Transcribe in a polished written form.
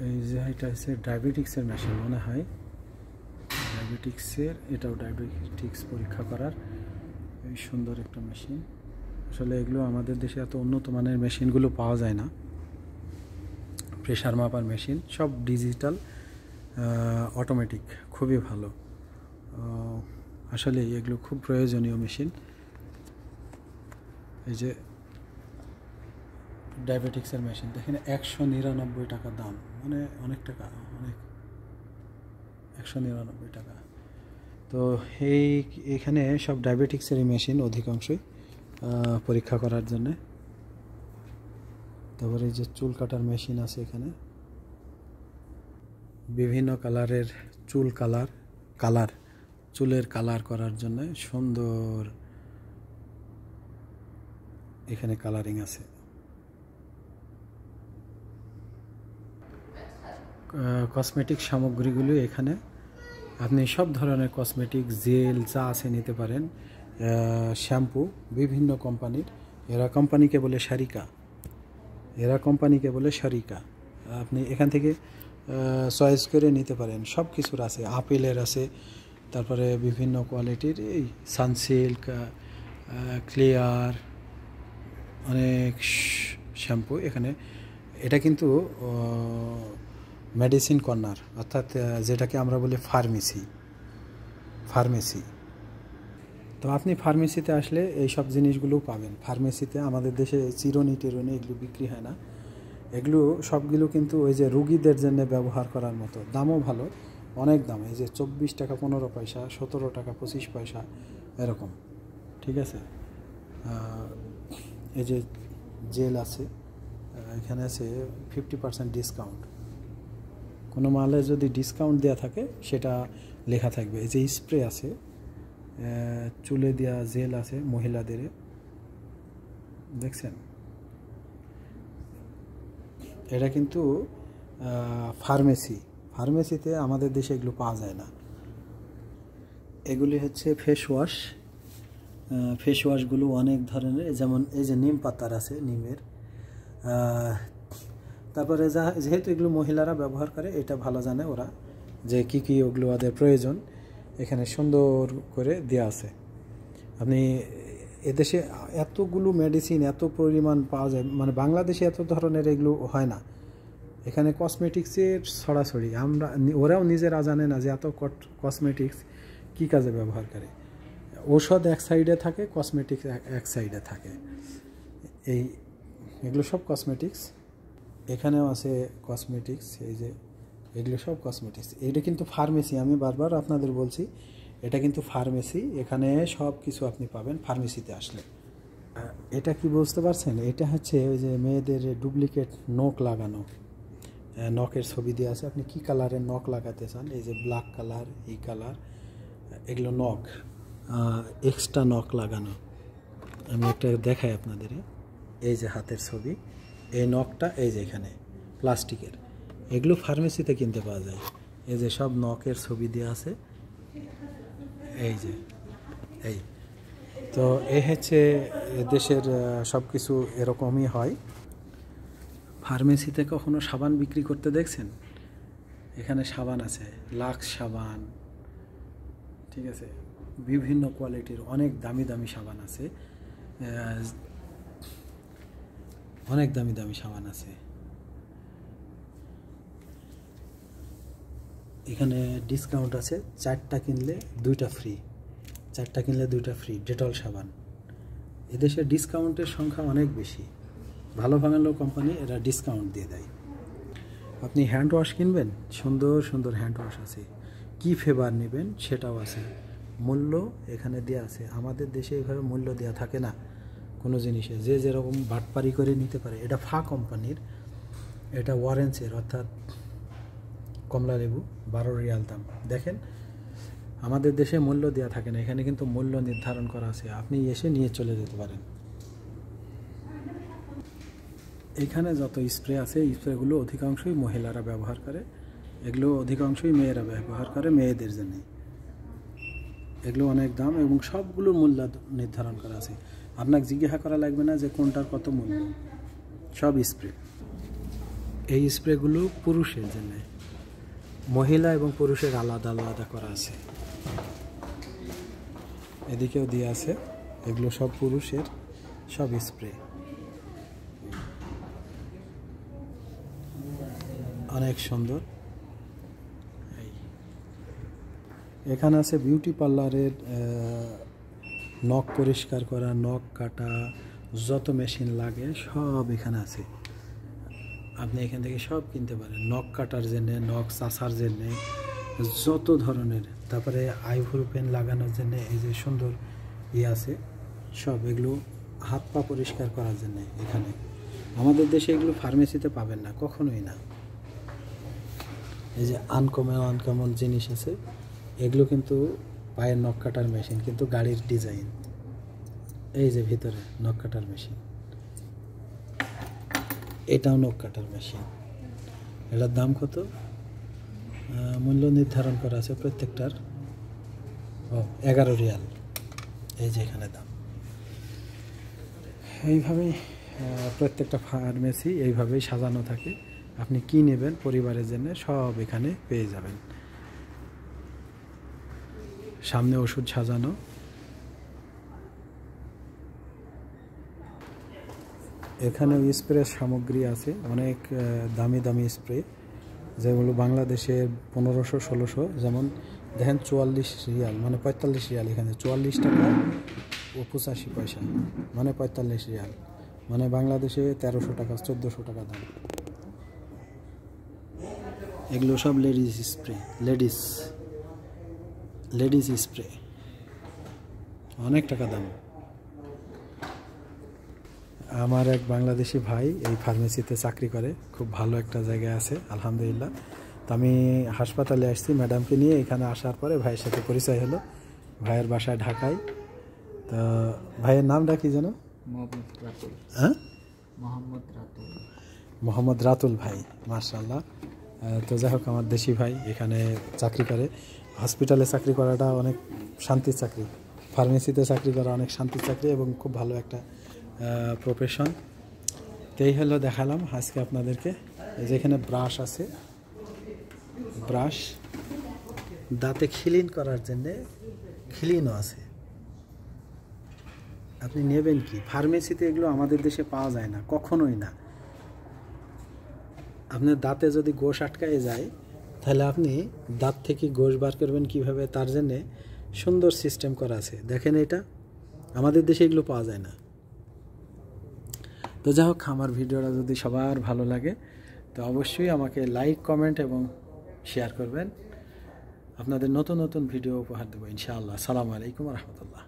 এই যে এটা হচ্ছে ডায়াবেটিক্সের মেশিন মনে হয়, ডায়াবেটিক্সের, এটাও ডায়াবেটিক্স পরীক্ষা করার এই সুন্দর একটা মেশিন। আসলে এগুলো আমাদের দেশে এত উন্নত মানের মেশিনগুলো পাওয়া যায় না। প্রেশার মাপার মেশিন সব ডিজিটাল, অটোমেটিক, খুবই ভালো। আসলে এগুলো খুব প্রয়োজনীয় মেশিন। এই যে ডায়াবেটিক্সের মেশিন দেখেন, 199 টাকা দাম, মানে অনেক টাকা, অনেক, 199 টাকা। তো এইখানে সব ডায়াবেটিক্সের মেশিন অধিকাংশই পরীক্ষা করার জন্যে। তারপরে এই যে চুল কাটার মেশিন আছে এখানে, বিভিন্ন কালারের চুল চুলের কালার করার জন্য সুন্দর এখানে কালারিং আছে। কসমেটিক সামগ্রীগুলো এখানে আপনি সব ধরনের কসমেটিক জেল যা আছে নিতে পারেন। শ্যাম্পু বিভিন্ন কোম্পানির, এরা কোম্পানিকে বলে সারিকা। আপনি এখান থেকে চয়েস করে নিতে পারেন, সব কিছুর আছে, আপেলের আছে, তারপরে বিভিন্ন কোয়ালিটির এই সানসিল্ক, ক্লিয়ার, অনেক শ্যাম্পু এখানে। এটা কিন্তু মেডিসিন কর্নার, অর্থাৎ যেটাকে আমরা বলি ফার্মেসি। তো আপনি ফার্মেসিতে আসলে এই সব জিনিসগুলোও পাবেন। ফার্মেসিতে আমাদের দেশে চিরুনি টিরুনি এগুলো বিক্রি হয় না, এগুলো সবগুলো কিন্তু ওই যে রুগীদের জন্য ব্যবহার করার মতো। দামও ভালো, অনেক দাম। এই যে 24 টাকা 15 পয়সা, 17 টাকা 25 পয়সা এরকম, ঠিক আছে। এই যে জেল আছে, এখানে আছে 50% ডিসকাউন্ট। কোনো মালে যদি ডিসকাউন্ট দেওয়া থাকে সেটা লেখা থাকবে। এই যে স্প্রে আছে, চুলে দেওয়া জেল আছে মহিলাদের, দেখছেন। এটা কিন্তু ফার্মেসিতে আমাদের দেশে এগুলো পাওয়া যায় না। এগুলি হচ্ছে ফেস ওয়াশগুলো অনেক ধরনের, যেমন এই যে নিম পাতার আছে, নিমের। তারপরে যেহেতু এগুলো মহিলারা ব্যবহার করে, এটা ভালো জানে ওরা যে কী কী ওগুলো ওদের প্রয়োজন। এখানে সুন্দর করে দেওয়া আছে। আপনি এদেশে এতগুলো মেডিসিন এত পরিমাণ পাওয়া যায়, মানে বাংলাদেশে এত ধরনের এগুলো হয় না। এখানে কসমেটিক্সের ছড়াছড়ি, ওরাও নিজেরা জানে না যে এত কসমেটিক্স কী কাজে ব্যবহার করে। ঔষধ এক সাইডে থাকে, কসমেটিক্স এক সাইডে থাকে। এগুলো সব কসমেটিক্স। এখানেও আছে কসমেটিক্স, এই যে এগুলো সব কসমেটিক্স। এইটা কিন্তু ফার্মেসি, আমি বারবার আপনাদের বলছি এটা কিন্তু ফার্মেসি। এখানে সব কিছু আপনি পাবেন ফার্মেসিতে আসলে। এটা কি বুঝতে পারছেন? এটা হচ্ছে ওই যে মেয়েদের ডুপ্লিকেট নখ লাগানো, নখের ছবি দিয়ে আছে। আপনি কি কালারের নখ লাগাতে চান, এই যে ব্ল্যাক কালার, এই কালার, এগুলো নখ, এক্সট্রা নখ লাগানো। আমি একটা দেখাই আপনাদের, এই যে হাতের ছবি, এই নখটা এই যে এখানে প্লাস্টিকের, এগুলো ফার্মেসিতে কিনতে পাওয়া যায়। এই যে সব নখের ছবি দেওয়া আছে, এই যে তো এই হচ্ছে দেশের সব কিছু এরকমই হয়। ফার্মেসিতে কখনো সাবান বিক্রি করতে দেখছেন? এখানে সাবান আছে, লাক্স সাবান, ঠিক আছে, বিভিন্ন কোয়ালিটির অনেক দামি দামি সাবান আছে, অনেক দামি দামি সাবান আছে। এখানে ডিসকাউন্ট আছে, 4টা কিনলে 2টা ফ্রি, 4টা কিনলে 2টা ফ্রি ডেটল সাবান। এদেশে ডিসকাউন্টের সংখ্যা অনেক বেশি, ভালো ভালো কোম্পানি এরা ডিসকাউন্ট দিয়ে দেয়। আপনি হ্যান্ড ওয়াশ কিনবেন, সুন্দর সুন্দর হ্যান্ড ওয়াশ আছে, কি ফ্লেভার নেবেন সেটাও আছে, মূল্য এখানে দেওয়া আছে। আমাদের দেশে এইভাবে মূল্য দেওয়া থাকে না কোনো জিনিসে, যে যেরকম বাটপারি করে নিতে পারে। এটা কোম্পানির, এটা ওয়ারেন্সের, অর্থাৎ কমলা লেবু 12 রিয়াল দাম। দেখেন আমাদের দেশে মূল্য দেওয়া থাকে না, এখানে কিন্তু মূল্য নির্ধারণ করা আছে, আপনি এসে নিয়ে চলে যেতে পারেন। এখানে যত স্প্রে আছে, স্প্রেগুলো অধিকাংশই মহিলারা ব্যবহার করে, এগুলো অধিকাংশই মেয়েরা ব্যবহার করে মেয়েদের জন্য। এগুলো অনেক দাম এবং সবগুলোর মূল্য নির্ধারণ করা আছে, আপনাকে জিজ্ঞাসা করা লাগবে না যে কোনটার কত মূল্য, সব স্প্রে। এই স্প্রেগুলো পুরুষের জন্য, মহিলা এবং পুরুষের আলাদা আলাদা করা আছে। এদিকেও দিয়ে আছে, এগুলো সব পুরুষের সব স্প্রে, অনেক সুন্দর। এখানে আছে বিউটি পার্লারের নখ পরিষ্কার করা, নখ কাটা, যত মেশিন লাগে সব এখানে আছে। আপনি এখান থেকে সব কিনতে পারেন, নখ কাটার জন্যে, নখ চাষার জন্যে যত ধরনের। তারপরে আইভ্রো পেন লাগানোর জন্য এই যে সুন্দর আছে সব, এগুলো হাত পা পরিষ্কার করার জন্য এখানে। আমাদের দেশে এগুলো ফার্মেসিতে পাবেন না, কখনোই না। এই যে আনকমন জিনিস আছে, এগুলো কিন্তু পায়ের নখ কাটার মেশিন, কিন্তু গাড়ির ডিজাইন। এই যে ভিতরে নখ কাটার মেশিন, এটাও নখ কাটার মেশিন। এটার দাম কত? মূল্য নির্ধারণ করা আছে প্রত্যেকটার 11 রিয়াল। এই যে এখানে দাম। এইভাবেই প্রত্যেকটা ফার্মেসি এইভাবেই সাজানো থাকে। আপনি কি নেবেন পরিবারের জন্য সব এখানে পেয়ে যাবেন। সামনে ওষুধ সাজানো, এখানে স্প্রে সামগ্রী আছে অনেক দামি দামি স্প্রে, যেগুলো বাংলাদেশে 1500-1600। যেমন দেখেন 44 রিয়াল মানে 45 রিয়াল, এখানে 44 টাকা ও 85 পয়সা মানে 45 রিয়াল, মানে বাংলাদেশে 1300 টাকা 1400 টাকা দাম। এগুলো সব লেডিস স্প্রে, লেডিস স্প্রে, অনেক টাকা দাম। আমার এক বাংলাদেশি ভাই এই ফার্মেসিতে চাকরি করে, খুব ভালো একটা জায়গায় আছে আলহামদুলিল্লাহ। তো আমি হাসপাতালে আসছি ম্যাডামকে নিয়ে, এখানে আসার পরে ভাইয়ের সাথে পরিচয় হলো। ভাইয়ের বাসায় ঢাকায়। তো ভাইয়ের নামটা কি যেন? হ্যাঁ, মোহাম্মদ রাতুল ভাই, মাশাআল্লাহ। তো যাই হোক, আমার দেশি ভাই এখানে চাকরি করে। হসপিটালে চাকরি করাটা অনেক শান্তির চাকরি, ফার্মেসিতে চাকরি করা অনেক শান্তির চাকরি এবং খুব ভালো একটা প্রফেশন। তো এই হলো দেখালাম আজকে আপনাদেরকে। যেখানে ব্রাশ আছে, ব্রাশ দাঁতে ক্লিন করার জন্যে ক্লিনও আছে। আপনি নেবেন কি? ফার্মেসিতে এগুলো আমাদের দেশে পাওয়া যায় না, কখনোই না। আপনার দাঁতে যদি গোশ আটকায় যায়, তাহলে আপনি দাঁত থেকে গোশ বার করবেন কিভাবে, তার জন্যে সুন্দর সিস্টেম করা আছে। দেখেন, এটা আমাদের দেশে এগুলো পাওয়া যায় না। তো যাই হোক, আমার ভিডিওটা যদি সবার ভালো লাগে তো অবশ্যই আমাকে লাইক, কমেন্ট এবং শেয়ার করবেন। আপনাদের নতুন নতুন ভিডিও উপহার দেবো ইনশাআল্লাহ। আসসালামু আলাইকুম ওয়া রাহমাতুল্লাহ।